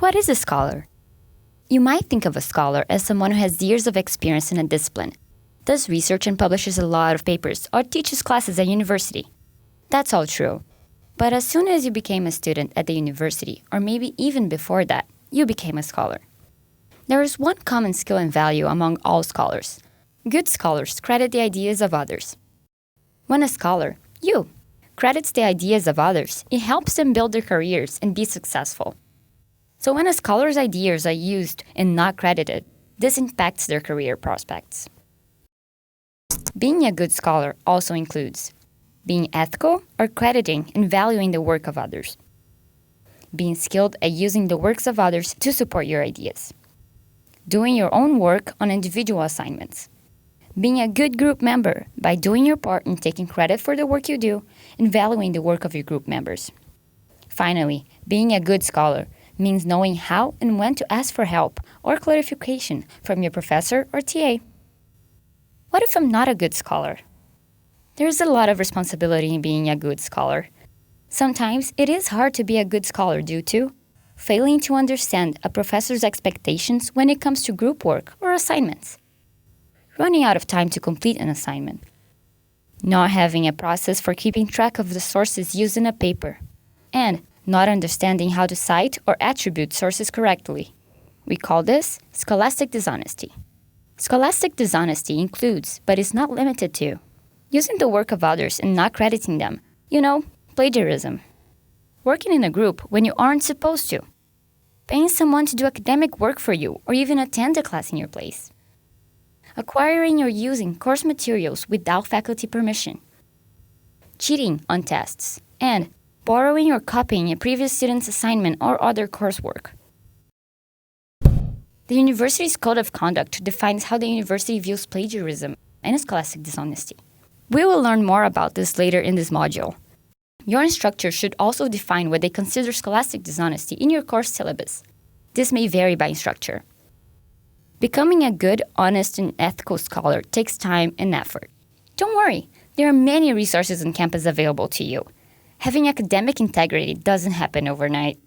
What is a scholar? You might think of a scholar as someone who has years of experience in a discipline, does research and publishes a lot of papers, or teaches classes at university. That's all true. But as soon as you became a student at the university, or maybe even before that, you became a scholar. There is one common skill and value among all scholars. Good scholars credit the ideas of others. When a scholar, you, credits the ideas of others, it helps them build their careers and be successful. So when a scholar's ideas are used and not credited, this impacts their career prospects. Being a good scholar also includes being ethical or crediting and valuing the work of others, being skilled at using the works of others to support your ideas, doing your own work on individual assignments, being a good group member by doing your part in taking credit for the work you do and valuing the work of your group members. Finally, being a good scholar means knowing how and when to ask for help or clarification from your professor or TA. What if I'm not a good scholar? There's a lot of responsibility in being a good scholar. Sometimes it is hard to be a good scholar due to failing to understand a professor's expectations when it comes to group work or assignments, running out of time to complete an assignment, not having a process for keeping track of the sources used in a paper, and not understanding how to cite or attribute sources correctly. We call this scholastic dishonesty. Scholastic dishonesty includes, but is not limited to, using the work of others and not crediting them. Plagiarism. Working in a group when you aren't supposed to. Paying someone to do academic work for you or even attend a class in your place. Acquiring or using course materials without faculty permission. Cheating on tests. And borrowing or copying a previous student's assignment or other coursework. The university's code of conduct defines how the university views plagiarism and scholastic dishonesty. We will learn more about this later in this module. Your instructor should also define what they consider scholastic dishonesty in your course syllabus. This may vary by instructor. Becoming a good, honest, and ethical scholar takes time and effort. Don't worry, there are many resources on campus available to you. Having academic integrity doesn't happen overnight.